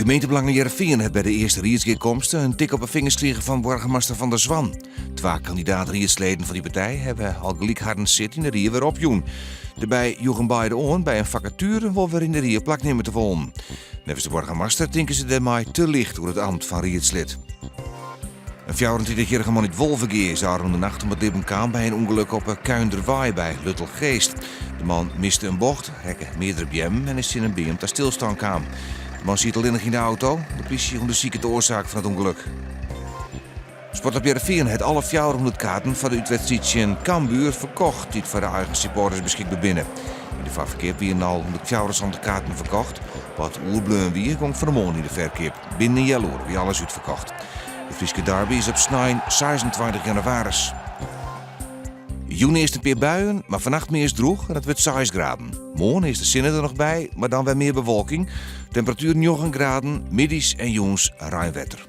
Gemeentebelangen Heerenveen heeft bij de eerste riedsgekomsten een tik op de vingers gekregen van burgemeester Van der Zwan. 2 kandidaat-riedsleden van die partij hebben al gelijk harden zitten in de rie weer opjoen. Daarbij joegen beide oren bij een vacature waar weer in de rie plak nemen te volgen. Nevens de burgemeester denken ze daarmee te licht door het ambt van riedslid. Een 24-jarige man uit Wolvengeer zou rond de nacht om het leven kwam bij een ongeluk op Kuinderwaai bij Luttelgeest. De man miste een bocht, hekken meerdere bij hem en is in een BM ter stilstand kwam. De man zit alleen nog in de auto. De politie onderzoekt de oorzaak van het ongeluk. Sportclub Heerenveen heeft alle 400 kaarten voor de uitwedstrijd in Cambuur verkocht, die voor de eigen supporters beschikbaar binnen. In de verkeer werden al 140 kaarten verkocht. Wat oerbleun wie komt voor de morgen in de verkeer. Binnen Jaloer wie alles uitverkocht. De Frieske derby is op snij 26 januari. Juni is een paar buien, maar vannacht meer is droog en het wordt 6 graden. Morgen is de zinnen er nog bij, maar dan weer meer bewolking. Temperatuur 9 graden, middags en jongs ruim wetter.